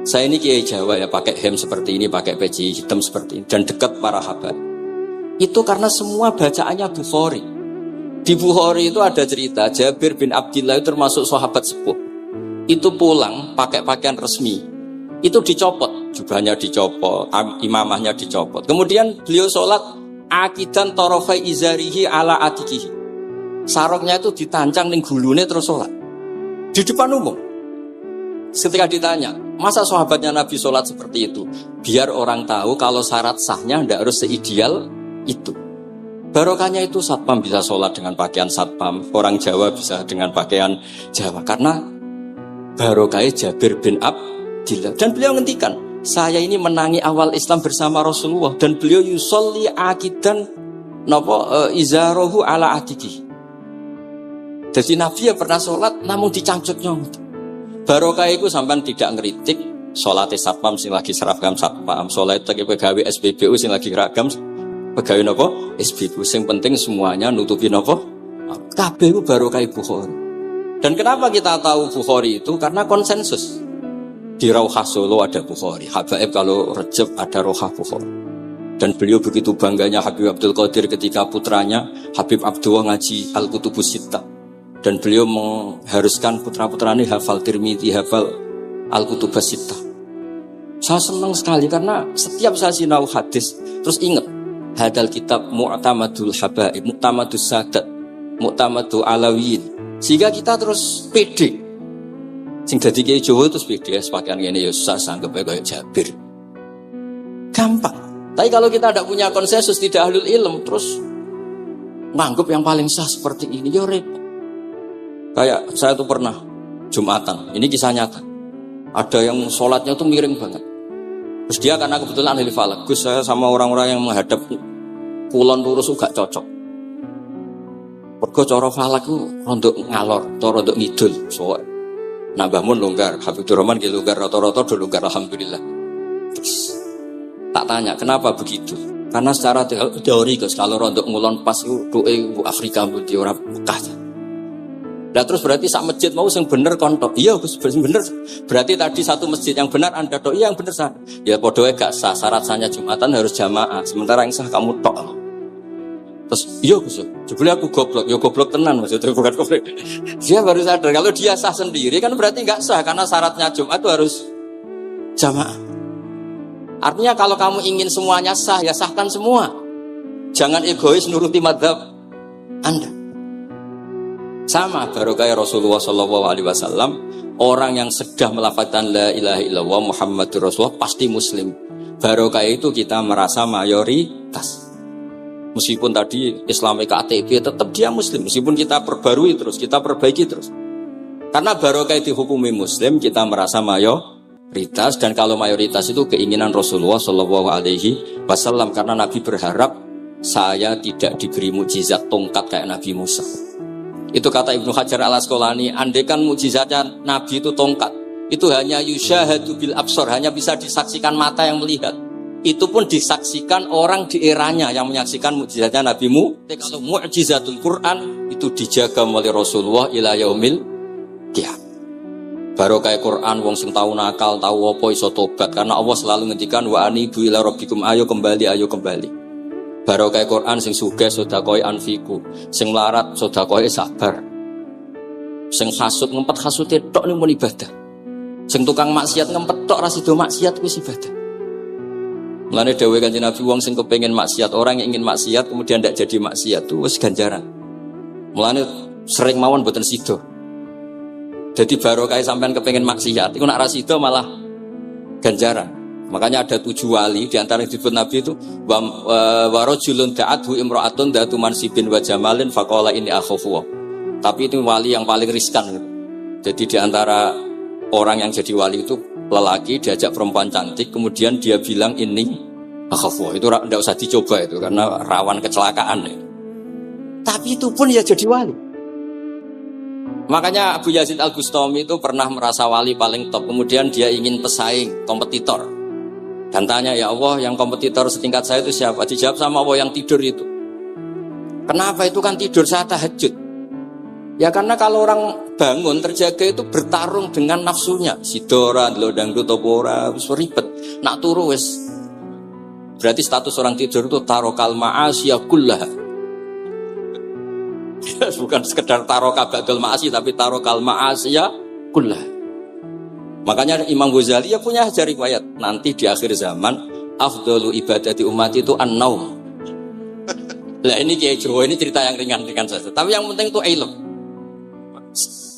Saya ini kiai Jawa ya, pakai hem seperti ini, pakai peci hitam seperti ini, dan dekat para habaib. Itu karena semua bacaannya Bukhari. Di Bukhari itu ada cerita Jabir bin Abdillah itu termasuk sahabat sepuh. Itu pulang pakai pakaian resmi. Itu dicopot, jubahnya dicopot, imamahnya dicopot. Kemudian beliau sholat akidan torofai izarihi ala atikihi. Saroknya itu ditancang ning gulune terus sholat di depan umum. Ketika ditanya, masa sahabatnya Nabi sholat seperti itu? Biar orang tahu kalau syarat sahnya tidak harus seideal itu. Barokahnya itu satpam bisa sholat dengan pakaian satpam, orang Jawa bisa dengan pakaian Jawa. Karena barokahnya Jabir bin Abdillah. Dan beliau ngendikan, saya ini menangi awal Islam bersama Rasulullah. Dan beliau yusolli akidan izarohu ala atiki. Jadi Nabi ya pernah sholat namun dicangcutnya. Barokah itu sampai tidak ngeritik sholatnya satpam sing lagi seragam satpam, sholat itu pegawai SPBU sing lagi seragam pegawai nopo SPBU. Sing penting semuanya nutupi nopo kabeh itu barokah Bukhari. Dan kenapa kita tahu Bukhari itu? Karena konsensus. Di Rauhah Solo ada Bukhari, Habaib kalau Rejab ada Rauhah Bukhari. Dan beliau begitu bangganya Habib Abdul Qadir ketika putranya Habib Abdullah ngaji Al-Kutubus Sittah. Dan beliau mengharuskan putra-putranya hafal Tirmidzi, hafal Al-Kutubus Sittah. Saya senang sekali karena setiap saya sinau hadis terus ingat hadal kitab Mu'tamadul Habaib, Mu'tamadus Sadat, Mu'tamadul Alawiyin. Sehingga kita terus pede. Sing dadi kiai Jawa terus pede pakaian ngene ya susah sanggep kayak Jabir. Gampang. Tapi kalau kita tidak punya konsensus, tidak ahlul ilm, terus nganggep yang paling sah seperti ini ya repot. Kayak saya tuh pernah Jumatan, ini kisah nyata. Ada yang sholatnya tuh miring banget. Terus dia karena kebetulan ahli falak, Gus saya sama orang-orang yang menghadap kulon lurus gak cocok. Mergo cara falak ku rondok ngalor, cara rondok ngidul. So, nambah mun longgar, Habibur Rahman ki longgar rata-rata do longgar alhamdulillah. Terus tak tanya kenapa begitu? Karena secara teori Gus kalau rondok ngulon pas itu doe Afrika putih ora Mekah. Nah terus berarti sak masjid mau yang bener kontok. Iya Gus bener. Berarti tadi satu masjid yang benar Anda tok. Iya yang bener sah. Ya podoe gak sah. Syarat sahnya Jumatan harus jamaah. Sementara yang sah kamu tok. Terus iya Gus. Jebule aku goblok. Ya goblok tenan maksudnya bukan goblok. Dia baru sadar kalau dia sah sendiri kan berarti gak sah karena syaratnya Jumat itu harus jamaah. Artinya kalau kamu ingin semuanya sah ya sahkan semua. Jangan egois nuruti madzhab Anda. Sama barokah Rasulullah SAW, orang yang sudah melafazkan la ilaha illallah Muhammadur Rasulullah pasti muslim. Barokah itu kita merasa mayoritas. Meskipun tadi Islami KTP tetap dia muslim. Meskipun kita perbarui terus, kita perbaiki terus. Karena barokah dihukumi muslim, kita merasa mayoritas. Dan kalau mayoritas itu keinginan Rasulullah SAW. Karena Nabi berharap saya tidak diberi mukjizat tongkat kayak Nabi Musa. Itu kata Ibnu Hajar al-Asqalani, andaikan mukjizatnya Nabi itu tongkat, itu hanya yusyahadu bil absar, hanya bisa disaksikan mata yang melihat. Itu pun disaksikan orang di eranya yang menyaksikan mukjizatnya Nabi Musa. Kalau mukjizatul Quran itu dijaga oleh Rasulullah ila yaumil qiyamah. Barokah Quran wong sing tau nakal, tau apa iso tobat karena Allah selalu ngendikan wa anibu ila rabbikum, ayo kembali. Barokah Quran sing sugih sedekah anfiku, sing melarat sedekah sabar. Sing hasud ngempet hasude tok ning mun ibadah. Sing tukang maksiat ngempet tok ra sido maksiat wis ibadah. Mulane dawuh Kanjeng Nabi wong sing kepengin maksiat, orang yang ingin maksiat kemudian ndak jadi maksiat itu wis ganjaran. Mulane sering mawon mboten sido. Jadi barokah sampean kepengin maksiat, iku nek ra sido malah ganjaran. Makanya ada 7 wali di antara yang disebut Nabi itu wa rajulun da'athu imra'atun datu mansibin wa jamalin faqala inni akhafu. Tapi itu wali yang paling riskan gitu. Jadi di antara orang yang jadi wali itu lelaki diajak perempuan cantik kemudian dia bilang ini akhafu. Itu enggak usah dicoba itu karena rawan kecelakaan ya. Tapi itu pun ya jadi wali. Makanya Abu Yazid Al-Bustami itu pernah merasa wali paling top. Kemudian dia ingin pesaing, kompetitor. Dan tanya, ya Allah yang kompetitor setingkat saya itu siapa? Dijawab sama Allah yang tidur itu. Kenapa itu kan tidur saya tahajud. Ya karena kalau orang bangun terjaga itu bertarung dengan nafsunya. Sidora, dangdut opora, ribet. Nak turu wis. Berarti status orang tidur itu tarokal ma'asiyah kullaha. Bukan sekedar taroka ba'dal ma'asi, tapi tarokal ma'asiyah kullaha. Makanya Imam Ghazali ya punya hajar riwayat. Nanti di akhir zaman afdalu ibadati umat itu an-naum. Lah ini Kiai Jawa ini cerita yang ringan-ringan saja. Tapi yang penting itu ilmu.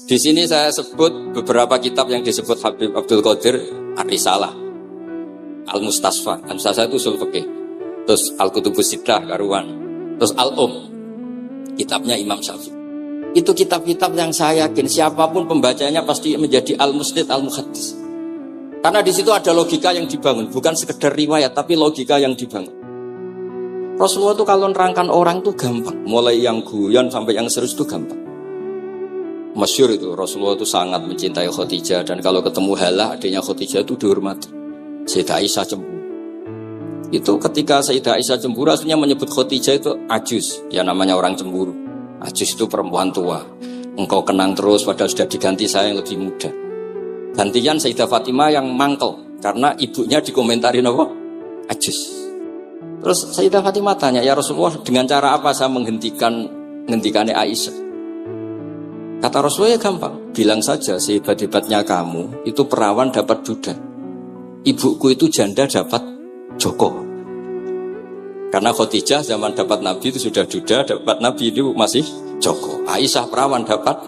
Di sini saya sebut beberapa kitab yang disebut Habib Abdul Qadir Ar-Risalah, Al-Mustasfa. Al-Mustasfa itu usul fikih. Terus Al-Kutubus Sittah karuan. Terus kitabnya Imam Syafi'i. Itu kitab-kitab yang saya yakin siapapun pembacanya pasti menjadi al-musnid al-muhaddis. Karena di situ ada logika yang dibangun, bukan sekedar riwayat tapi logika yang dibangun. Rasulullah itu kalau nerangkan orang itu gampang, mulai yang guyon sampai yang serius itu gampang. Masyhur itu Rasulullah itu sangat mencintai Khadijah dan kalau ketemu Halah adiknya Khadijah itu dihormati. Sayyidah Aisyah cemburu. Itu ketika Sayyidah Aisyah cemburu aslinya menyebut Khadijah itu ajus, ya namanya orang cemburu. Ajus itu perempuan tua. Engkau kenang terus padahal sudah diganti saya yang lebih muda. Gantian Sayyidah Fatimah yang mangkel karena ibunya dikomentarin apa? Ajus. Terus Sayyidah Fatimah tanya, ya Rasulullah dengan cara apa saya menghentikannya Aisyah? Kata Rasulullah ya gampang, bilang saja sehebat-hebatnya kamu itu perawan dapat duda, ibuku itu janda dapat joko. Karena Khadijah zaman dapat Nabi itu sudah duda, dapat Nabi itu masih joko. Aisyah perawan dapat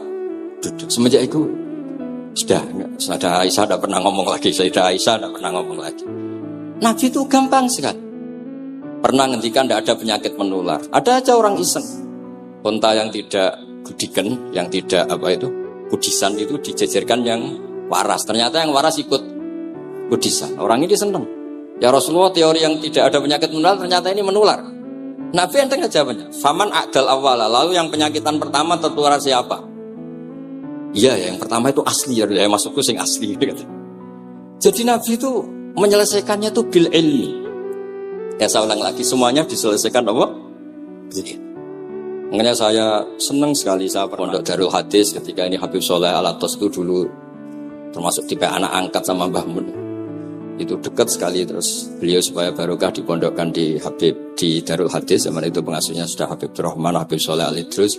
duda. Semenjak itu sudah Aisyah tidak pernah ngomong lagi, Sayyidah Aisyah tidak pernah ngomong lagi. Nabi itu gampang sekali. Pernah ngendikan tidak ada penyakit menular. Ada aja orang iseng. Unta yang tidak gudikan, yang tidak kudisan itu dijejerkan yang waras. Ternyata yang waras ikut kudisan. Orang ini senang. Ya Rasulullah, teori yang tidak ada penyakit menular ternyata ini menular. Nabi enteng jawabannya. Faman a'dal awwala, lalu yang penyakitan pertama tertular siapa? Iya, yang pertama itu asli ya, masukku sing asli. Jadi Nabi itu menyelesaikannya itu bil ilmi. Ya saya ulang lagi, semuanya diselesaikan apa? Makanya saya senang sekali saya pondok Darul Hadis ketika ini Habib Soleh Al-Atos itu dulu termasuk tipe anak angkat sama Mbah Mun. Itu dekat sekali, terus beliau supaya barokah dipondokkan di Habib di Darul Hadis. Zaman itu pengasuhnya sudah Habib Rahman, Habib Soleh Al-Idrus.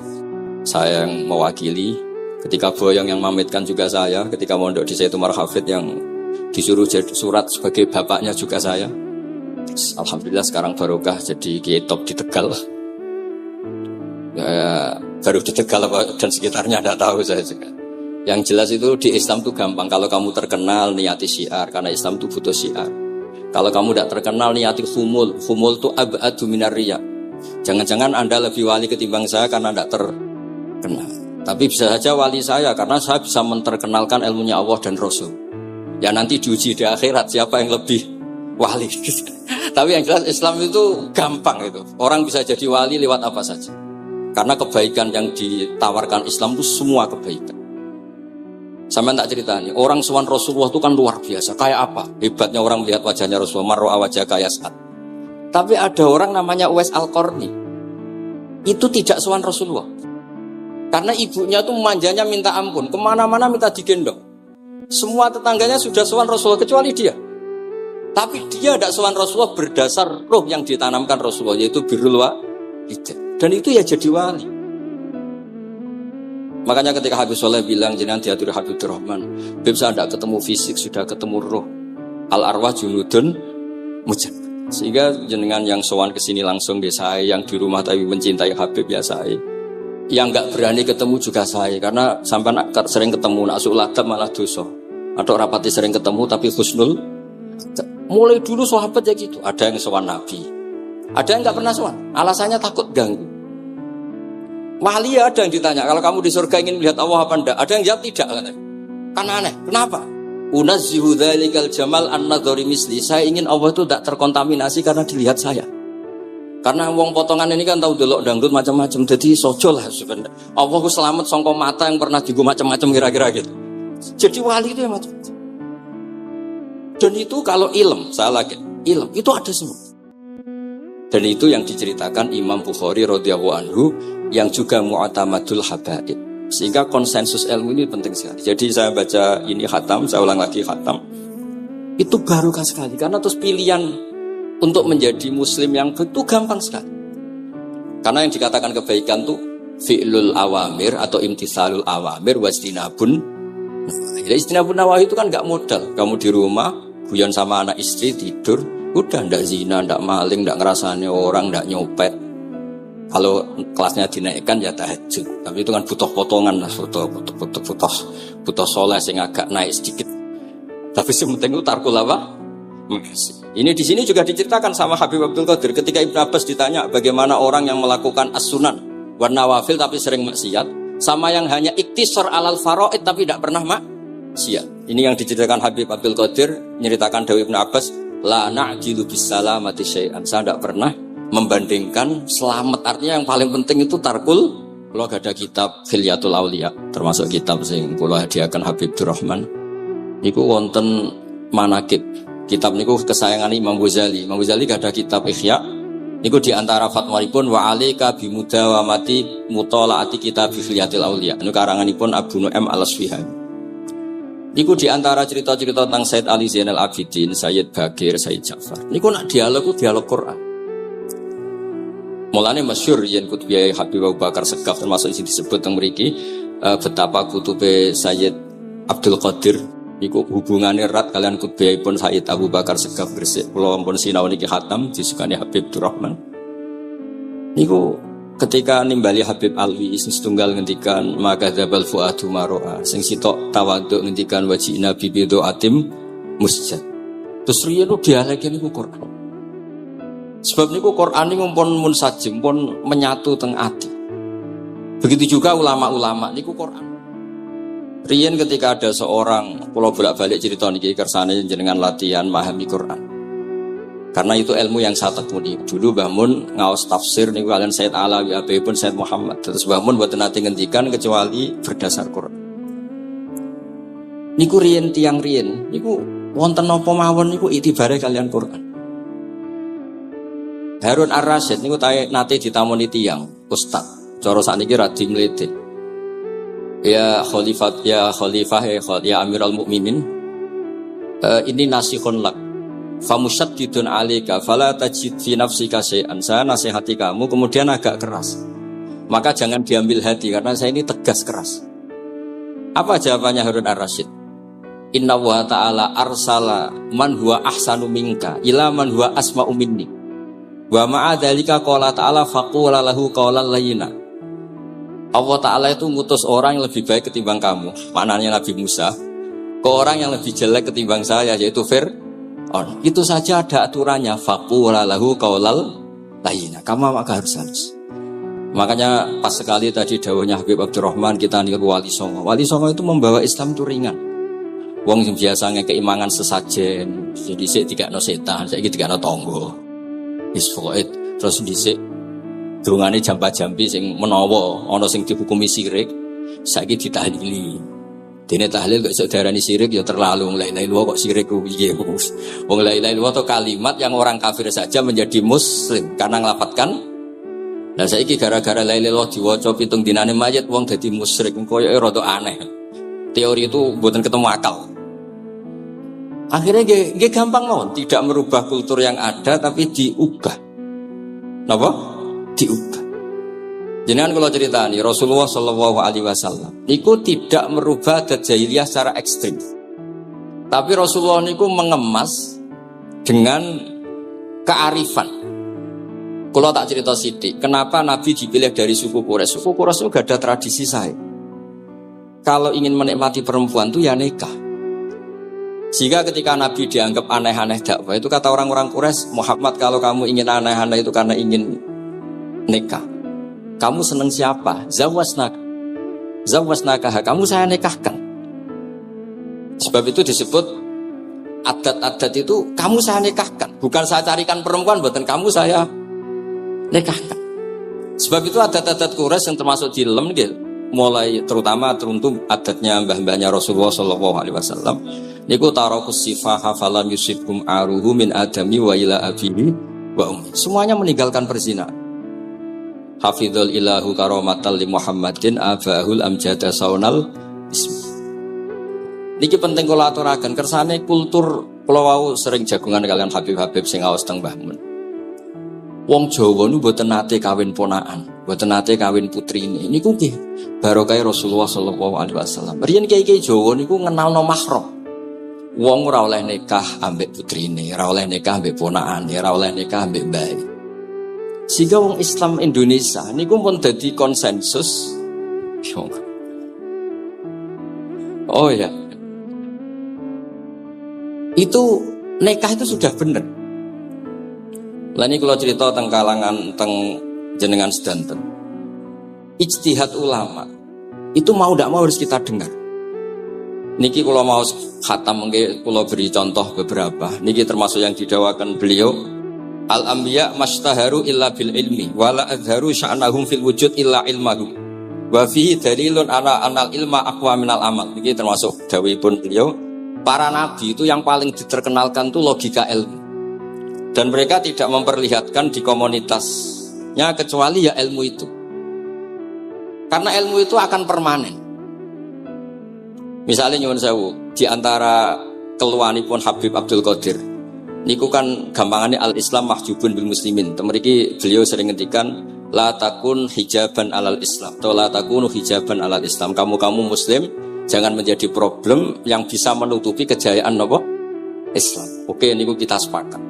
Saya yang mewakili. Ketika Boyong yang mamitkan juga saya. Ketika mondok di Sayyid Umar Hafid yang disuruh jadi surat sebagai bapaknya juga saya. Alhamdulillah sekarang barokah jadi kiai top di Tegal. Ya, baru di Tegal dan sekitarnya tidak tahu saya juga. Yang jelas itu di Islam itu gampang. Kalau kamu terkenal niati syiar, karena Islam itu butuh syiar. Kalau kamu tidak terkenal niati humul itu abadu minar riya. Jangan-jangan Anda lebih wali ketimbang saya karena tidak terkenal. Tapi bisa saja wali saya karena saya bisa menterkenalkan ilmunya Allah dan Rasul. Ya nanti diuji di akhirat siapa yang lebih wali. Tapi yang jelas Islam itu gampang itu. Orang bisa jadi wali lewat apa saja. Karena kebaikan yang ditawarkan Islam itu semua kebaikan. Sama tak cerita nih, orang sowan Rasulullah itu kan luar biasa. Kayak apa? Hebatnya orang melihat wajahnya Rasulullah, marro'a wajah kayak saat. Tapi ada orang namanya Uwais Al-Qarni. Itu tidak sowan Rasulullah. Karena ibunya tuh manjanya minta ampun, kemana-mana minta digendong. Semua tetangganya sudah sowan Rasulullah kecuali dia. Tapi dia tidak sowan Rasulullah berdasar roh yang ditanamkan Rasulullah, yaitu birrul walidain. Dan itu ya jadi wali. Makanya ketika Habib Soleh bilang jenengan diatur Habib Rahman, Habib saya tidak ketemu fisik, sudah ketemu roh. Al arwah junudun mujannad. Sehingga jenengan yang sowan kesini langsung di saya, yang di rumah tapi mencintai Habib ya saya. Yang nggak berani ketemu juga saya, karena sampai sering ketemu nak suladab malah dosa. Atau rapati sering ketemu tapi husnul. Mulai dulu sahabat ya gitu. Ada yang sowan Nabi, ada yang nggak pernah sowan. Alasannya takut ganggu. Wali ada yang ditanya, kalau kamu di surga ingin melihat Allah apa enggak? Ada yang jawab tidak. Kan aneh. Kenapa? Unazzihu dzalikal jamal an-nadhari misli. Saya ingin Allah itu tidak terkontaminasi karena dilihat saya. Karena wong potongan ini kan tahu delok dangdut macam-macam. Jadi sojo lah sebenarnya. Allah ku selamat sangka mata yang pernah digo macam-macam kira-kira gitu. Jadi wali itu ya macam-macam. Dan itu kalau ilm, saya lagi ilm itu ada semua. Dan itu yang diceritakan Imam Bukhari radhiyallahu anhu yang juga mu'tamadul habaib. Sehingga konsensus ilmu ini penting sekali. Jadi saya baca ini khatam, saya ulang lagi khatam. Itu barokah sekali karena terus pilihan untuk menjadi muslim yang itu gampang sekali. Karena yang dikatakan kebaikan tuh fi'lul awamir atau imtithalul awamir wajtinabun. Nah, istinabun nawahi itu kan gak modal. Kamu di rumah, guyon sama anak istri, tidur, udah ndak zina, ndak maling, ndak ngerasani orang, ndak nyopet. Kalau kelasnya dinaikkan ya tahajud. Tapi itu kan butuh potongan lah, butuh soleh yang agak naik sedikit. Tapi sementing itu tarkul apa? Ini di sini juga diceritakan sama Habib Abdul Qadir ketika Ibn Abbas ditanya bagaimana orang yang melakukan as-sunan wan nawafil tapi sering maksiat, sama yang hanya iktisar alal faraid tapi tidak pernah maksiat. Ini yang diceritakan Habib Abdul Qadir nyeritakan dari Ibn Abbas, la na'jilu bisalamati syai'an. Saya tidak pernah membandingkan selamat, artinya yang paling penting itu tarkul. Kalau ada kitab Khilyatul Auliya, termasuk kitab sing kula hadiahkan Habib Durrahman, niku wonten manakib. Kitab niku kesayangan Imam Ghazali. Imam Ghazali ada kitab Ihya. Niku di antara fatwanipun wa alaika bimudawamati mutalaati kitab Khilyatul Auliya. Niku karanganipun Abu Nu'aim Al-Asfihani. Niku di antara cerita-cerita tentang Said Ali Zainal Abidin, Sayyid Bagir, Sayyid Ja'far. Niku nak dialog Quran. Mulane masyhur yen kutubiyai Habib Abu Bakar Segaf termasuk sing disebut teng mriki betapa kutube Sayyid Abdul Qadir niku hubungannya erat kalian kutubiyai pun Sayyid Abu Bakar Segaf Gresik. Kula pun sinau niki khatam disukani Habib Durrahman. Niku ketika nimbali Habib Alwi sing setunggal ngendikan maka dzabal fuadu maroa, sing sitok tawadhu ngendikan wajina bibidu atim musjad. Terus riyen dialeke niku Quran. Sebab niku Quran niku pun munsajim, pun menyatu teng ati. Begitu juga ulama-ulama niku Quran. Riyen ketika ada seorang, kula bolak-balik cerita niki kersane jenengan latihan memahami Quran. Karena itu ilmu yang saya tekuni. Dulu Mbah Mun ngaos tafsir niku kalian Said Alawi pun Said Muhammad. Terus Mbah Mun mboten nate ngendikan kecuali berdasar Quran. Niku riyen tiang riyen niku wonten napa mawon niku itibare kalian Quran. Harun Ar-Rasyid niku nate ditamoni tiyang ustaz. Cara sakniki radi mlete. Ya Khalifah ya Amirul Mukminin. Ini nasihun lak. Famusyaddidun 'alaika fala tajid fi nafsika syai'an. Saya nasihati kamu kemudian agak keras. Maka jangan diambil hati karena saya ini tegas keras. Apa jawabannya Harun Ar-Rasyid? Inna wa ta'ala arsala man huwa ahsanu minka ila man huwa asma'u minni. Wa ma'adzalika qala ta'ala faqula lahu qawlan layyina. Allah Ta'ala itu ngutus orang yang lebih baik ketimbang kamu. Maknanya Nabi Musa ke orang yang lebih jelek ketimbang saya, yaitu Fir'aun. Itu saja ada aturannya, faqula lahu qawlan layyina. Kamu maka harus halus. Makanya pas sekali tadi dawuhnya Habib Abdurrahman kita niru Wali Songo. Wali Songo itu membawa Islam itu ringan. Wong sing biasa keimangan sesajen, jadi sik dikakno setan, saiki dikakno tangga. Isfoid terus dhisik dongane jampa-jampi sing menawa ana sing dihukumi syirik saiki ditahlili. Dene tahlil kok iso diarani syirik ya terlalu la ilaha illallah kok syirik ku piye. Wong la ilaha illallah itu kalimat yang orang kafir saja menjadi muslim karena nglafadzkan. Lah saiki gara-gara la ilaha illallah diwaca pitung dinane mayit wong dadi musyrik koyoke rada aneh. Teori itu mboten ketemu akal. Akhirnya dia gampang mawon, tidak merubah kultur yang ada tapi diubah. Napa? Diubah. Jenengan kalau cerita nih Rasulullah Shallallahu Alaihi Wasallam, niku tidak merubah adat jahiliyah secara ekstrim. Tapi Rasulullah niku mengemas dengan kearifan. Kalau tak cerita sidik, kenapa Nabi dipilih dari suku Quraisy? Suku Quraisy itu gak ada tradisi saya. Kalau ingin menikmati perempuan tuh ya nikah. Sehingga ketika Nabi dianggap aneh-aneh dakwah, itu kata orang-orang Quraisy, Muhammad kalau kamu ingin aneh-aneh itu karena ingin nikah. Kamu seneng siapa? Zawasnaka, kamu saya nikahkan. Sebab itu disebut adat-adat itu kamu saya nikahkan. Bukan saya carikan perempuan, bukan kamu saya nikahkan. Sebab itu adat-adat Quraisy yang termasuk di lem mulai terutama teruntuk adatnya mbah-mbahnya Rasulullah Shallallahu Alaihi Wasallam. Niku tarakus sifaha falam yusibkum aruhu min adami wa ila abihi wa ummi. Semuanya meninggalkan perzinahan. hafizul ilahu karomatan li Muhammadin abahul amjada saunal ismi. Niki penting kula aturaken kersane kultur kula wau sering jagungan kalian Habib-habib sing aos teng Mbah Mun. Wong Jawa nu mboten nate kawin ponakan, mboten nate kawin putrine. Niku nggih barokah Rasulullah sallallahu alaihi wasallam. Riyen kiai-kiai Jawa niku ngenalno mahram. Wong ora oleh nikah ambek putrine, ora oleh nikah ambek ponakane, ora oleh nikah ambek mbae. Sehingga wong Islam Indonesia niku pun dadi konsensus. Oh ya. Itu nikah itu sudah benar. Lah ini kalau cerita tentang kalangan tentang jenengan sedanten. Ijtihad ulama itu mau tidak mau harus kita dengar. Niki kalau mau khatam nggih kula beri contoh beberapa. Niki termasuk yang didawakan beliau. Al-anbiya mastaharu illa bil ilmi wala azharu sya'nahum fil wujud illa ilmahum. Wa fihi dalilun ala anal ilma aqwa minal amal. Niki termasuk dawuhipun beliau. Para nabi itu yang paling diterkenalkan itu logika ilmu. Dan mereka tidak memperlihatkan di komunitasnya kecuali ya ilmu itu. Karena ilmu itu akan permanen. Misalnya nyuwun sewu, di antara keluhanipun Habib Abdul Qadir niku kan gampangannya al-Islam mahjubun bil muslimin. Temeriki beliau sering ngendikan la takun hijaban alal Islam atau la takunu hijaban alal Islam. Kamu muslim jangan menjadi problem yang bisa menutupi kejayaan apa? Islam. Oke, niku kita sepakat.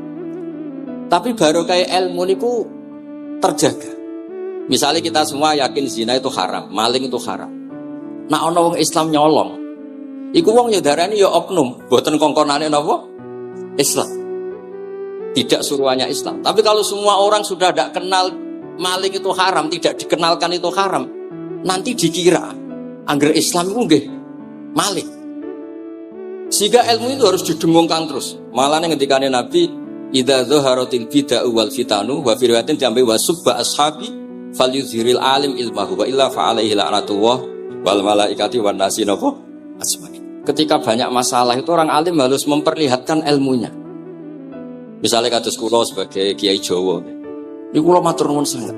Tapi baru kayak ilmu niku terjaga. Misalnya kita semua yakin zina itu haram, maling itu haram. Nah ono wong Islam nyolong, iku wong ya darani ya oknum, boten kongkonane napa? Islam. Tidak suruhannya Islam. Tapi kalau semua orang sudah tidak kenal maling itu haram, tidak dikenalkan itu haram, nanti dikira angger Islam itu nggih maling. Sehingga ilmu itu harus didengungkan terus. Malah ngendikane Nabi, idza dhaharatil bid'ah wal fitanu wa fi riwayatin diambil wasubba ashabi falyuzhiril alim ilmahu wa illa fa alaihi la'natullah wal malaikati wan nasi ajmain. Ketika banyak masalah itu orang alim harus memperlihatkan ilmunya. Misalnya kados kula sebagai kiai Jawa. Niku kula matur nuwun sanget.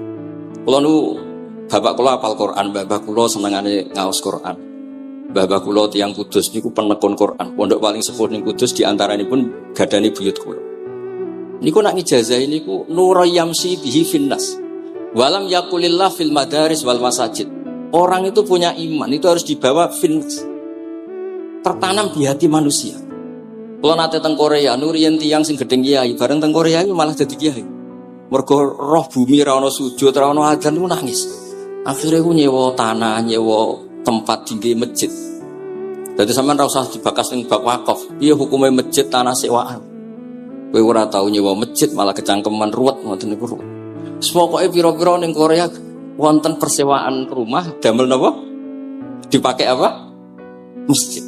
Kula nu bapak kula hafal Quran, bapak kula senengane ngaos Quran. Bapak kula tiyang Kudus niku penekun Quran. Pondok paling sepuh ning Kudus diantaranipun gadani buyut kula. Niku nak ngijazahi niku nurayamsi bihi finnas. Walam yakulillah fil madaris wal masajid. Orang itu punya iman, itu harus dibawa finnas. Tertanam di hati manusia. Kalau nate teng Korea, nuriyen tiyang sing gedeng kiai, bareng teng Korea itu malah jadi kiai. Mergo roh bumi ra ono sujud, ra ono adzan niku nangis. Akhirnya ku nyewa tanah, nyewa tempat tinggi masjid. Jadi sampean ra usah dibakas ning bab wakaf. Piye hukume masjid tanah sewaan? Kowe ora tau nyewa masjid malah kecangkeman ruwet ngoten niku. Pokoke pira-pira ning Korea wonten persewaan rumah damel napa? Dipakai apa? Masjid.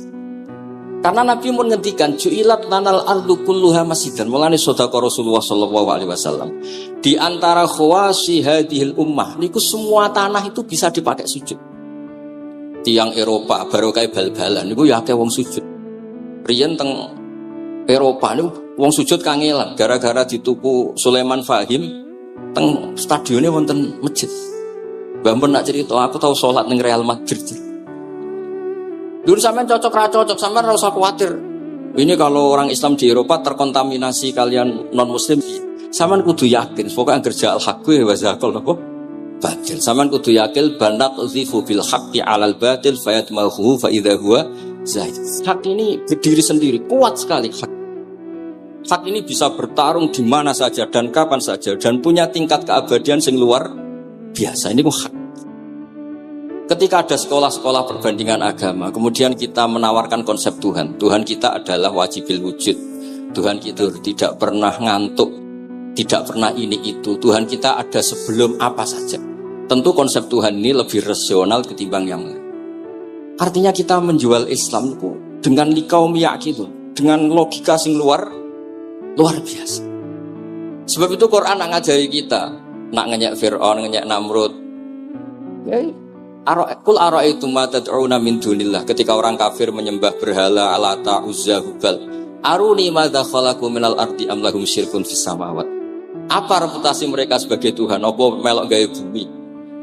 Karena Nabi pun ngendikan ju'ilat lanal ardu kulluha masjidan. Mulane sedekah Rasulullah sallallahu alaihi wasallam. Di antara khawasi hadhil ummah niku semua tanah itu bisa dipakai sujud. Tiang Eropa baru kayak bal-balan niku ya akeh wong sujud. Riyen teng Eropa niku wong sujud kangelan gara-gara dituku Sulaiman Fahim teng stadionnya wonten masjid. Mbah mun nak cerita aku tahu salat ning Real Madrid. Dulu sampean cocok ra cocok, sampean ora usah khawatir. Ini kalau orang Islam di Eropa terkontaminasi kalian non muslim, sampean kudu yakin pokoknya kerja al-haqqi wa zakal napa? Batil. Sampean kudu yakin banat uzifu bil haqqi 'alal batil fayatmahu fa idza huwa zaid. Hak ini berdiri sendiri, kuat sekali hak. Hak ini bisa bertarung di mana saja dan kapan saja dan punya tingkat keabadian sing luar biasa. Ini hak. Ketika ada sekolah-sekolah perbandingan agama, kemudian kita menawarkan konsep Tuhan. Tuhan kita adalah wajibil wujud. Tuhan kita tidak pernah ngantuk, tidak pernah ini itu. Tuhan kita ada sebelum apa saja. Tentu konsep Tuhan ini lebih rasional ketimbang yang lain. Artinya kita menjual Islam itu dengan likaumiyah gitu, dengan logika sing luar biasa. Sebab itu Quran nak ngajari kita, nak ngenyek Fir'aun, ngenyek Namrud. Kul ara'aitum ma tad'una min dunillah. Ketika orang kafir menyembah berhala Alata, Uzza, Hubal, aruni madza khalaqu minal ardi am lahum syirkun fis samawat. Apa reputasi mereka sebagai Tuhan? Apa melok gawe bumi?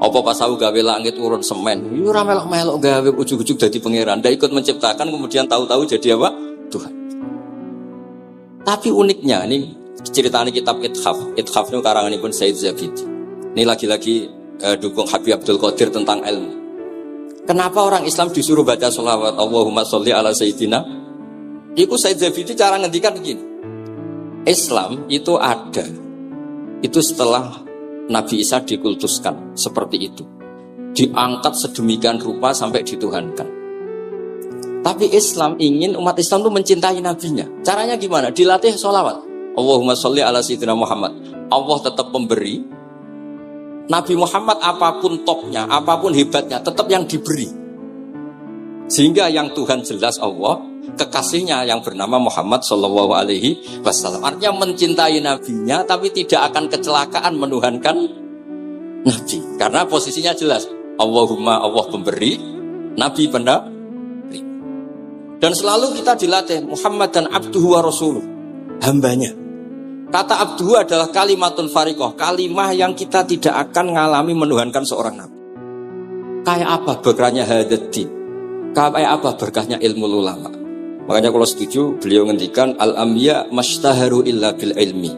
Apa pas aku gawe langit urun semen, yo ora melok-melok gawe ujug-ujug dadi pangeran, ndak ikut menciptakan kemudian tahu-tahu jadi apa? Tuhan. Tapi uniknya ini ceritanya kitab Ithaf itu karanganipun Said Zabidi. Ini lagi-lagi dukung Habib Abdul Qadir tentang ilmu. Kenapa orang Islam disuruh baca sholawat Allahumma sholli ala Sayyidina? Iku Said Zabidi cara ngendikan begini. Islam itu ada. Itu setelah Nabi Isa dikultuskan seperti itu. Diangkat sedemikian rupa sampai dituhankan. Tapi Islam ingin umat Islam itu mencintai nabinya. Caranya gimana? Dilatih sholawat. Allahumma sholli ala Sayyidina Muhammad. Allah tetap pemberi. Nabi Muhammad apapun topnya, apapun hebatnya, tetap yang diberi. Sehingga yang Tuhan jelas Allah, kekasihnya yang bernama Muhammad Sallallahu Alaihi Wasallam. Artinya mencintai nabinya, tapi tidak akan kecelakaan menuhankan nabi. Karena posisinya jelas. Allahumma Allah pemberi, nabi penerima. Dan selalu kita dilatih Muhammad dan abduhu wa rasuluh, hambanya. Kata abduhu adalah kalimatun fariqah, kalimah yang kita tidak akan ngalami menuhankan seorang nabi. Kayak apa berkahnya hadati? Kayak apa berkahnya ilmu ulama? Makanya kalau setuju, beliau ngendikan al-amya mashtaharu illa bil ilmi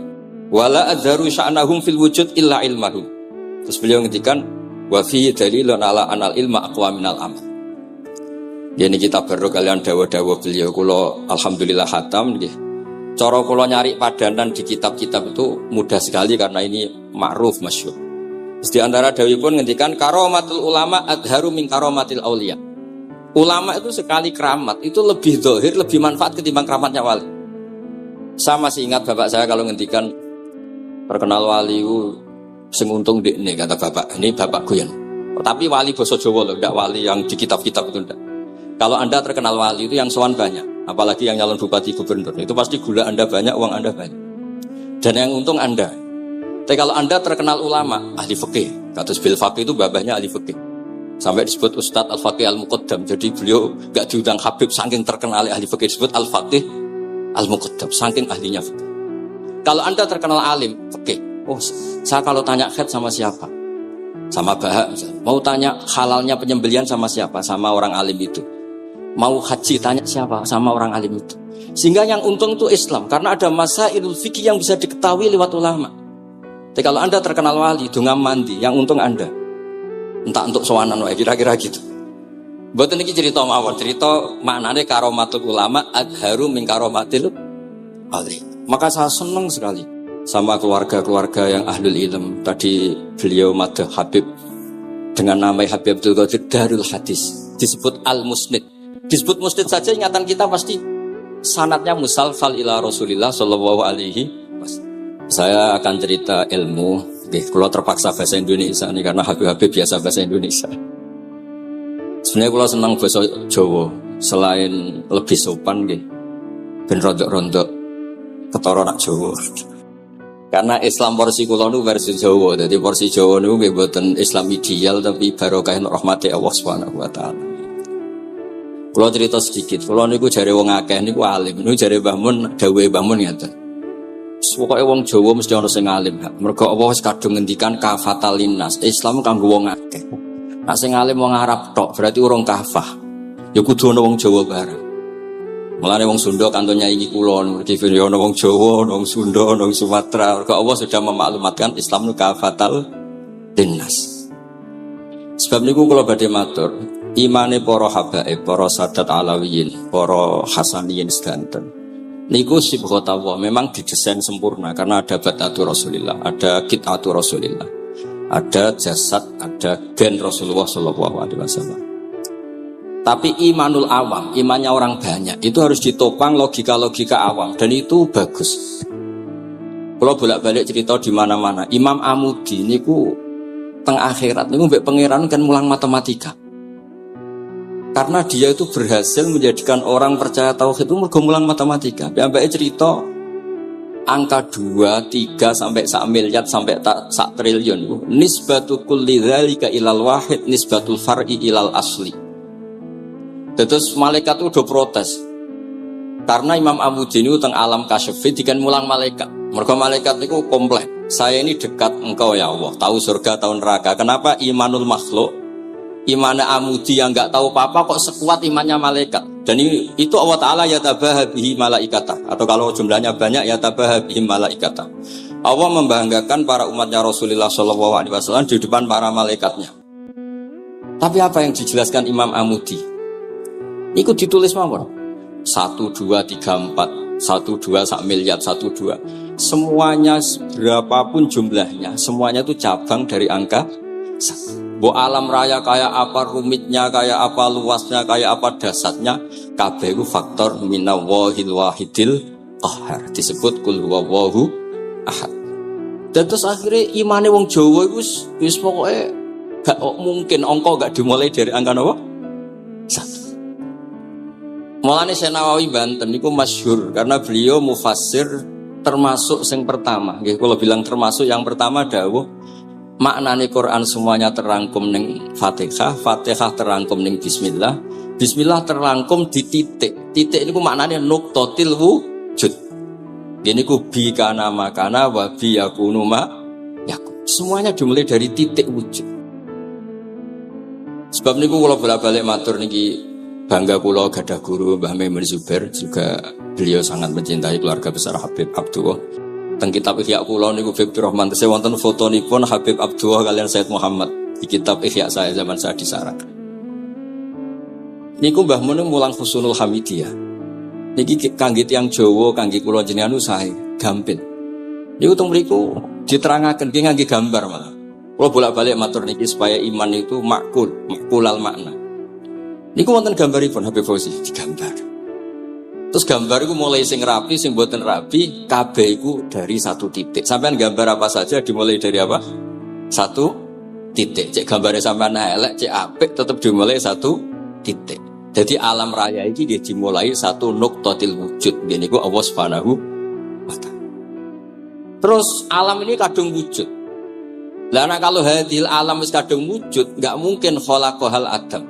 wala adharu sya'nahum fil wujud illa ilmahum. Terus beliau ngendikan wa fi dalilun ala anal ilma aqwa minal amal. Ini kita baru kalian dawa-dawa beliau kula alhamdulillah khatam nggih. Cara kula nyari padanan di kitab-kitab itu mudah sekali karena ini ma'ruf masyhur. Di antara dawuhipun ngendikan karomatul ulama adharu min karomatil auliya. Ulama itu sekali keramat itu lebih zahir, lebih manfaat ketimbang keramatnya wali. Saya masih ingat bapak saya kalau ngendikan terkenal wali itu sing untung dekne kata bapak. Ini bapak Guyon. Tapi wali basa Jawa loh, enggak wali yang di kitab-kitab itu enggak. Kalau Anda terkenal wali itu yang sowan banyak. Apalagi yang nyalon bupati gubernur, itu pasti gula Anda banyak, uang Anda banyak. Dan yang untung Anda. Tapi kalau Anda terkenal ulama, ahli fikih, kata bil faqih itu babahnya ahli fikih. Sampai disebut Ustadz Al-Faqih Al-Muqaddam. Jadi beliau gak diundang Habib saking terkenal ahli fikih, disebut Al-Faqih Al-Muqaddam, saking ahlinya fikih. Kalau Anda terkenal alim fikih, oh saya kalau tanya khed sama siapa? Sama Bahak misalnya. Mau tanya halalnya penyembelian sama siapa? Sama orang alim itu. Mau haji tanya siapa? Sama orang alim itu. Sehingga yang untung itu Islam, karena ada masailul fikih yang bisa diketahui lewat ulama. Tapi kalau Anda terkenal wali, dungam mandi, yang untung Anda. Entah untuk sowanan wae kira-kira gitu. Mboten iki cerita mawon, cerita maknane karomatul ulama adharu min karomatil ali. Maka saya senang sekali sama keluarga-keluarga yang ahlul ilm. Tadi beliau madah Habib dengan nama Habib Abdul Qadir Darul Hadis, disebut Al-Musnid. Disebut musnid saja ingatan kita pasti sanadnya musalsal ila Rasulillah sallallahu alaihi wasallam. Saya akan cerita ilmu. Kalau terpaksa bahasa Indonesia nih karena Habib biasa bahasa Indonesia. Sebenarnya kalau senang bahasa Jawa selain lebih sopan nggih. Ben rondok-rondok ketara nak Jawa. Karena Islam porsi kula nu versi Jawa. Jadi porsi Jawa niku nggih mboten Islam ideal tapi barokah rahmati Allah Subhanahu wa taala. Kalau cerita sedikit, kalau niku jare wong akeh niku alim, niku jare Mbah Mun, dawuhe Mbah Mun ngaten. Pokoke wong Jawa mesti ana sing alim. Mergo apa wis kadung ngendikan kafatal linnas, Islam kanggo wong akeh. Nek sing alim wong Arab tok, berarti urung kafah. Ya kudu ana wong Jawa bareng. Mulane wong Sunda kantonnya iki kula, mergi ana wong Jawa, ana wong Sunda, ana wong Sumatera. Mergo Allah sudah memaklumatkan Islam niku kafatal linnas. Sebab niku kula badhe matur, imane para habaib, para sadat alawiyin, para hasaniyin sedanten niku sibghatullah memang didesain sempurna karena ada batatu Rasulillah, ada kitatu Rasulillah, ada jasad, ada gen Rasulullah sallallahu alaihi wasallam. Tapi imanul awam, imannya orang banyak itu harus ditopang logika-logika awam dan itu bagus. Kalau bolak-balik cerita di mana-mana, Imam Amudi niku teng akhirat niku mbek pangeran kan mulang matematika. Karena dia itu berhasil menjadikan orang percaya tauhid itu mergo mulang matematika. Sampai cerita angka 2, 3 sampai 1 miliar sampai 1 triliun. Nisbatu kulli dzalika ilal wahid nisbatul far'i ilal asli. Terus malaikat itu udah protes. Karena Imam Abu Jini teng alam kasyafi dikan mulang malaikat. Mergo malaikat niku komplain. Saya ini dekat engkau ya Allah, tahu surga, tahu neraka. Kenapa imanul makhluk, imannya amudi yang enggak tahu apa-apa kok sekuat imannya malaikat? Dan itu Allah Ta'ala yatabaha bihi malaikatah. Atau kalau jumlahnya banyak yatabaha bihi malaikatah. Allah membanggakan para umatnya Rasulullah SAW di depan para malaikatnya. Tapi apa yang dijelaskan Imam Amudi? Itu ditulis mawon 1, 2, 3, 4 1, 2, sak miliar 1, 2. Semuanya berapapun jumlahnya, semuanya itu cabang dari angka 1. Bo alam raya kayak apa rumitnya, kayak apa luasnya, kayak apa dasarnya, kabeh itu faktor minallahil wahidil qahhar. Disebut kul huwallahu ahad. Dan terus akhirnya imane wong Jawa itu wis pokoke gak mungkin angka gak dimulai dari angka apa? 1. Mulane Syekh Nawawi Banten niku masyhur karena beliau mufassir termasuk yang pertama. Nggih kula bilang termasuk yang pertama dawuh maknane Quran semuanya terangkum ning Fatihah, Fatihah terangkum ning bismillah, bismillah terangkum di titik. Titik niku maknane nuqtatil wujud. Gini ku bi kana makana wa bi yakunu ma yakun. Semuanya dimulai dari titik wujud. Sebab niku kula bolak-balik matur niki bangga kula gadah guru Mbah Maimun Zubair, juga beliau sangat mencintai keluarga besar Habib Abdullah. Teng kitab Ihya kula niku Fibdur Rahman tesih wonten fotonipun Habib Abdullah kalian Said Muhammad di kitab Ihya saya zaman saya di Sarak. Niku Mbah Mun mulang Husnul Hamidiyah. Niki kangge tiyang Jawa, kangge kula jenengan sae gampil. Niku teng mriku diterangaken nggih ngangge gambar malah. Kula bolak-balik matur niki supaya iman itu makulal makna. Niku wonten gambaripun Habib Fauzi digambar. Terus gambar iku mulai sing rapi, sing mboten rapi, kabeh iku dari satu titik. Sampean gambar apa saja dimulai dari apa? Satu titik. Cek gambare sampean elek, cek apik tetep dimulai satu titik. Jadi alam raya iki dia dimulai satu nuqtatil wujud. Niku Allah Subhanahu wa taala. Terus alam ini kadung wujud. Lah kalau hadil alam wis kadung wujud, enggak mungkin khalaqahal adam.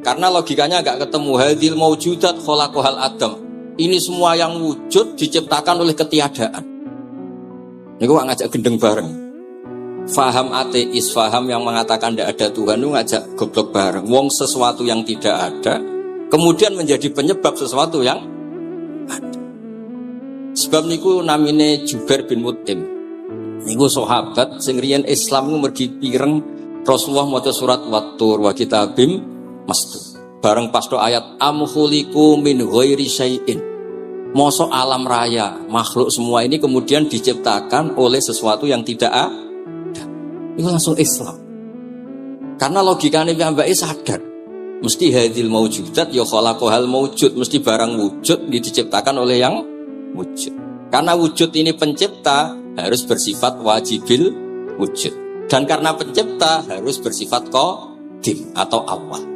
Karena logikanya enggak ketemu hadil maujudat khalaqahal adam. Ini semua yang wujud diciptakan oleh ketiadaan. Niku ngajak gendeng bareng. Faham ateis, faham yang mengatakan tidak ada Tuhan itu ngajak goblok bareng. Wong sesuatu yang tidak ada kemudian menjadi penyebab sesuatu yang ada. Sebab niku namine Jubair bin Mut'im. Niku sahabat sing riyen Islam mergi pireng Rasulullah maca surat Wat-Tur wa kitabim mastur. Bareng pas do ayat am khuliqu min ghairi syai'in. Mosok alam raya, makhluk semua ini kemudian diciptakan oleh sesuatu yang tidak ada. Itu langsung Islam. Karena logikanya piyambake sadar. Mesti hadil maujudat ya khalaqahal maujud, mesti barang wujud diciptakan oleh yang wujud. Karena wujud ini pencipta harus bersifat wajibil wujud. Dan karena pencipta harus bersifat qadim atau awal.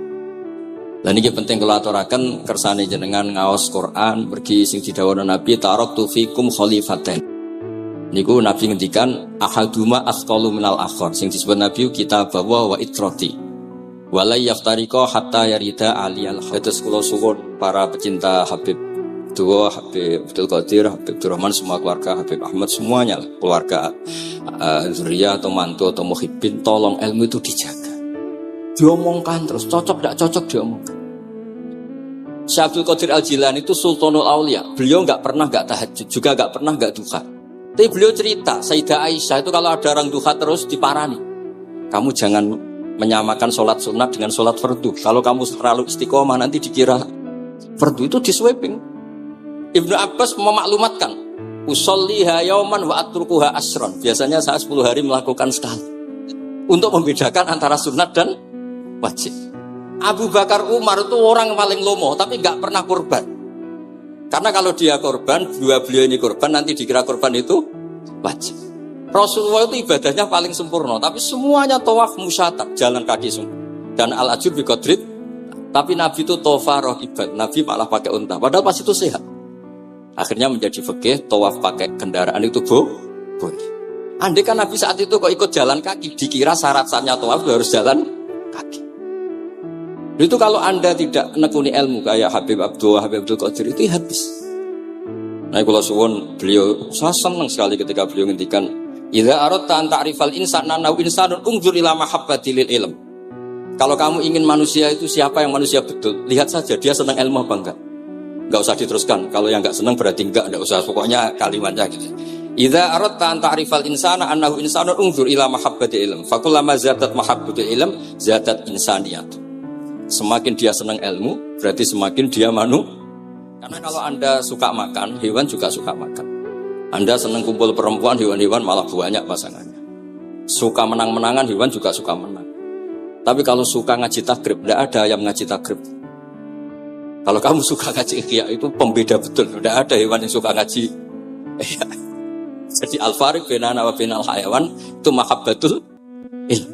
Dan ini penting kalau aturaken kersane jenengan ngaos Quran pergi sing didhawuhna Nabi taraktu fikum khalifatain. Niku Nabi ngendikan ahaduma asqalu minal akhar. Sing disebut Nabi kitab wa itrati. Wala yaftariqa hatta yarida aliyal hadis. Kula suwun para pecinta Habib Dua, Habib Abdul Qadir, Habib Abdurrahman, semua keluarga Habib Ahmad semuanya keluarga zuriyah atau mantu atau muhibbin, tolong ilmu itu dijaga. Diomongkan terus, cocok tidak cocok diomongkan. Syekh Abdul Qadir Al-Jilani itu Sultanul Aulia. Beliau nggak pernah nggak tahajud, juga nggak pernah nggak duha. Tapi beliau cerita, Sayyidah Aisyah itu kalau ada orang duha terus diparani. Kamu jangan menyamakan sholat sunat dengan sholat fardu. Kalau kamu terlalu istiqomah nanti dikira fardu, itu di sweeping. Ibnu Abbas memaklumatkan, usolliha yauman wa atrukuha asron. Biasanya saya 10 hari melakukan sekali. Untuk membedakan antara sunat dan wajib. Abu Bakar Umar itu orang yang paling lomo, tapi gak pernah korban. Karena kalau dia korban, beliau ini korban, nanti dikira korban itu wajib. Rasulullah itu ibadahnya paling sempurna, tapi semuanya tawaf musyatab, jalan kaki semua. Dan al-ajur bi qadrit, tapi Nabi itu tawaf rakiban, Nabi malah pakai unta, padahal pas itu sehat. Akhirnya menjadi fikih, tawaf pakai kendaraan itu boleh. Andai kan Nabi saat itu kok ikut jalan kaki, dikira syarat-syaratnya tawaf harus jalan kaki. Itu kalau Anda tidak menekuni ilmu kayak Habib Abdul Qadir itu habis. Nah, kalau suwun beliau, saya senang sekali ketika beliau ngendikan, "Idza aradta an ta'rifal insana naw insanun unzur ila mahabbatil ilm." Kalau kamu ingin manusia itu siapa yang manusia betul, lihat saja dia senang ilmu apa enggak. Enggak usah diteruskan. Kalau yang enggak senang berarti enggak usah. Pokoknya kalimatnya gitu. Idza aradta an ta'rifal insana annahu insanun unzur ila mahabbatil ilm. Fakullama zadat mahabbatul ilm zadat insaniyat. Semakin dia senang ilmu, berarti semakin dia Karena kalau Anda suka makan, hewan juga suka makan. Anda senang kumpul perempuan, hewan-hewan malah banyak pasangannya. Suka menang-menangan, hewan juga suka menang. Tapi kalau suka ngaji takrib, tidak ada yang ngaji takrib. Kalau kamu suka ngaji ikhya, itu pembeda betul. Tidak ada hewan yang suka ngaji. Jadi al-fariq bainana wa bainal hayawan itu mahabbatul ilm.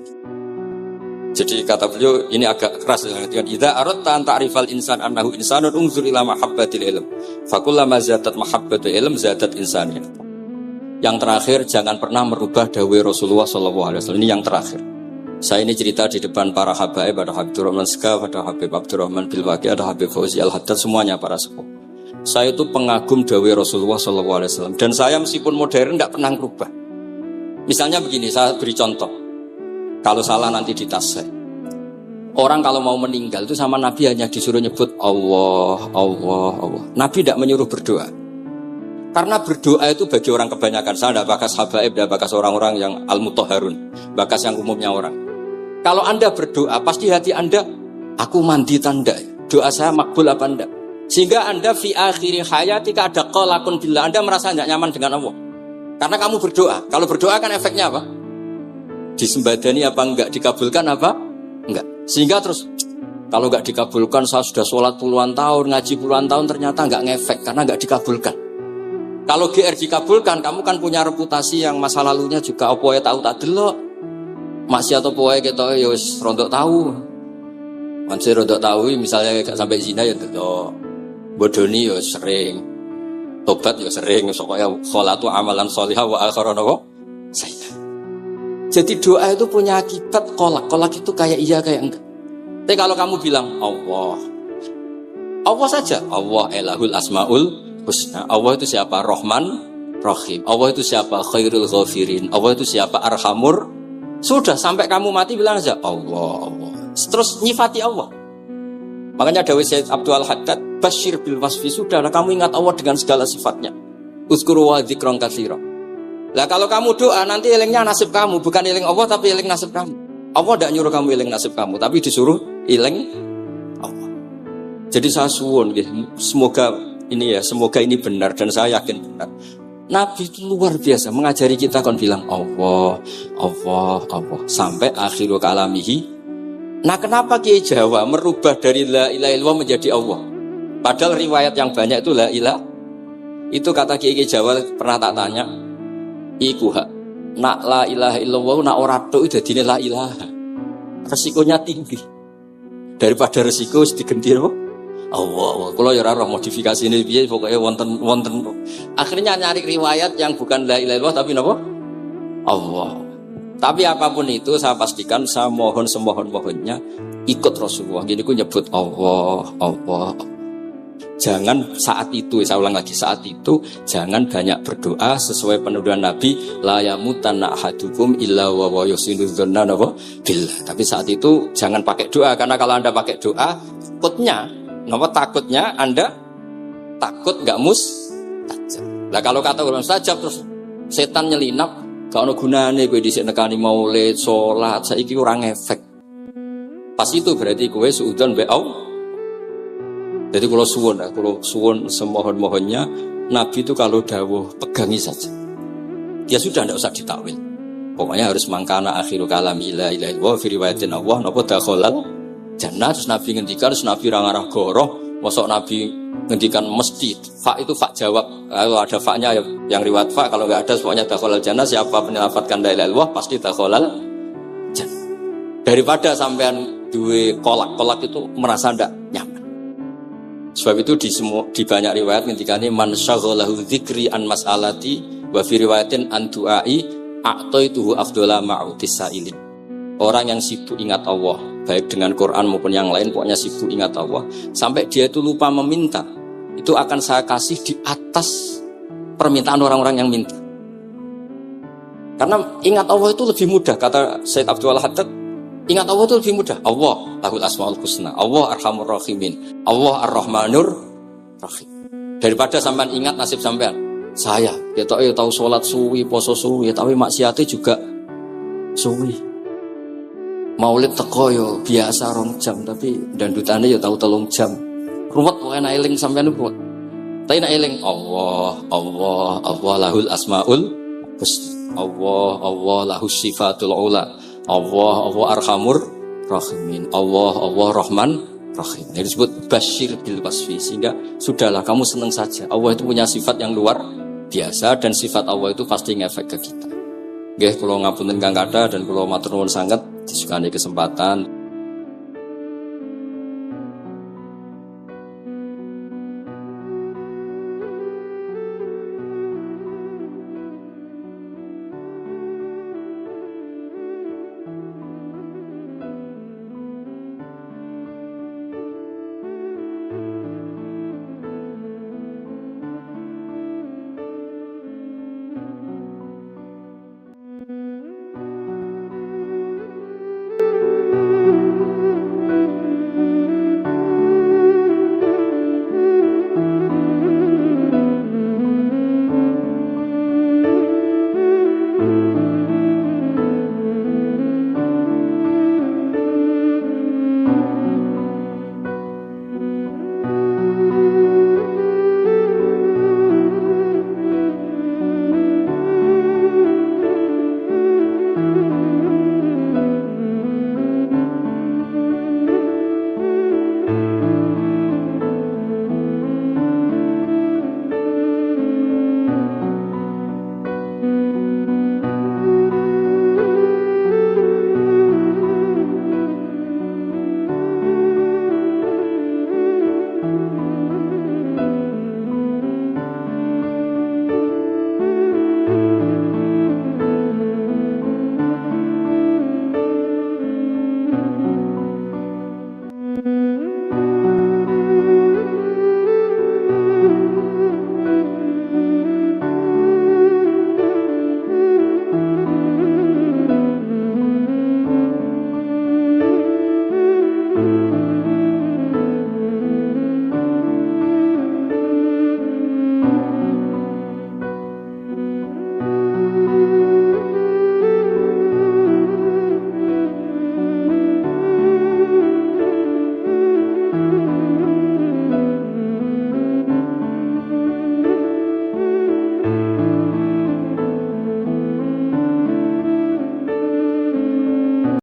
Jadi kata beliau ini agak keras dengan idza aradta an ta'rifal insan annahu insanun unzur ila mahabbatil ilm. Fakullama zadat mahabbatul ilm zadat insaniyah. Yang terakhir, jangan pernah merubah dawai Rasulullah SAW. Ini yang terakhir. Saya ini cerita di depan para habaib, ada Habib Rahman Sekaf, ada Habib Abdurrahman Bilwaqi, ada Habib Fauzi Al-Haddad, semuanya para sepuh. Saya itu pengagum dawai Rasulullah SAW. Dan saya meskipun modern tidak pernah merubah. Misalnya begini, saya beri contoh. Kalau salah nanti ditasih. Orang kalau mau meninggal itu sama Nabi hanya disuruh nyebut Allah, Allah, Allah. Nabi tidak menyuruh berdoa. Karena berdoa itu bagi orang kebanyakan. Saya tidak bakas habaib, tidak bakas orang-orang yang al-mutahharun, bakas yang umumnya orang. Kalau Anda berdoa, pasti hati Anda, aku mandi tanda, doa saya makbul apa enggak? Sehingga Anda fi akhiri hayatika ada qalakun billah, Anda merasa tidak nyaman dengan Allah. Karena kamu berdoa. Kalau berdoa kan efeknya apa? Disembadani apa enggak? Dikabulkan apa? Enggak. Sehingga terus, kalau enggak dikabulkan, saya sudah sholat puluhan tahun, ngaji puluhan tahun, ternyata enggak ngefek, karena enggak dikabulkan. Kalau GR dikabulkan, kamu kan punya reputasi yang masa lalunya juga apa ya tahu tak delok. Masih atau poe kita ya wis rontok tahu. Masih rontok tahu misalnya gak sampai zina ya delok. Bodoni ya sering. Tobat ya sering, pokoknya kholatu amalan sholihah wa akharan apa? Saya. Jadi doa itu punya akibat kolak. Kolak itu kayak iya kayak enggak. Tapi kalau kamu bilang Allah. Allah saja. Allah elahul asmaul husna. Allah itu siapa? Rahman, Rahim. Allah itu siapa? Khairul ghafirin. Allah itu siapa? Arhamur. Sudah sampai kamu mati bilang aja Allah, Allah. Terus nyifati Allah. Makanya Dawei Sayyid Abdul Haddad, Bashir bil wasfi, sudahlah kamu ingat Allah dengan segala sifatnya. Uzkuru wa dzikran katsira. Lah kalau kamu doa nanti elingnya nasib kamu, bukan eling Allah tapi eling nasib kamu. Allah tidak nyuruh kamu eling nasib kamu, tapi disuruh eling Allah. Jadi saya suwun semoga ini benar dan saya yakin benar. Nabi itu luar biasa mengajari kita kan bilang Allah, Allah, Allah sampai akhirul kalamihi. Nah kenapa Kiai Jawa merubah dari la ilaha illallah menjadi Allah? Padahal riwayat yang banyak itu la ilaha. Itu kata Kiai Jawa pernah tak tanya. Iku hak. Nak la ilaha illallah nak ora tok dadine la ilaha. Resikonya tinggi. Daripada resiko diganti apa? Allah, kalau ya roh modifikasi ini piye pokoknya wonten. Akhirnya nyari riwayat yang bukan la ilaha illallah tapi napa? Allah. Tapi apapun itu saya pastikan saya mohon semohon-mohonnya ikut Rasulullah. Gini ku nyebut Allah, Allah. Jangan saat itu, saya ulang lagi saat itu jangan banyak berdoa sesuai penuduhan Nabi la yamutanna ahadukum illa wa yusinu dzanna billah. Tapi saat itu jangan pakai doa karena kalau Anda pakai doa takutnya Anda takut nggak mustajab. Lah kalau kata orang mustajab terus setan nyelinap, gak ono gunane kowe dhisik nekani maulid, salat, saiki ora ngefek. Pas itu berarti kowe suudzon be Allah. Jadi kalau suwun semohon-mohonnya Nabi itu kalau dawuh pegangi saja. Ya sudah tidak usah ditakwil. Pokoknya harus mangkana akhirul kalami la ilaha illallah fi riwayatin Allah napa dakhalal jannah. Terus Nabi ngendikan, terus Nabi rangarah goroh, mosok Nabi ngendikan mesti fa itu fa jawab. Kalau ada fa-nya yang riwayat fa, kalau enggak ada pokoknya dakhalal jannah. Siapa menyelamatkan la ilaha illallah pasti dakhalal jannah. Daripada sampean duwe kolak itu merasa ndak nyaman. Sebab itu di banyak riwayat ngendikane man syaghalahu dzikri an mas'alati wa fi riwayatin an du'ai a'taituhu afdhala ma'utis sa'ilin. Orang yang sibuk ingat Allah, baik dengan Quran maupun yang lain, pokoknya sibuk ingat Allah sampai dia itu lupa meminta, itu akan saya kasih di atas permintaan orang-orang yang minta. Karena ingat Allah itu lebih mudah, kata Sayyid Abdul Haddad, ingat Allah itu lebih mudah. Allah lahul asmaul husna, Allah arhamur rahimin, Allah ar-rahmanur rahim. Daripada sampean ingat nasib sampean. Saya, kita tahu sholat suwi, poso suwi, tapi maksiatnya juga suwi. Maulid teko yo biasa 2 jam, tapi dandutane yo tahu 3 jam. Ruwet pokoke nek eling sampean ruwet. Tapi nek eling Allah, Allah, Allah lahul asmaul husna. Allah, Allah lahus sifatul ula. Allah, Allah arhamur rahimin. Allah, Allah rahman rahim. Ini disebut basyir bil wasfi. Sehingga sudahlah kamu senang saja. Allah itu punya sifat yang luar biasa dan sifat Allah itu pasti ngefek ke kita. Nggih, kula ngapunten Kang Kada dan kula matur nuwun sanget disukani kesempatan.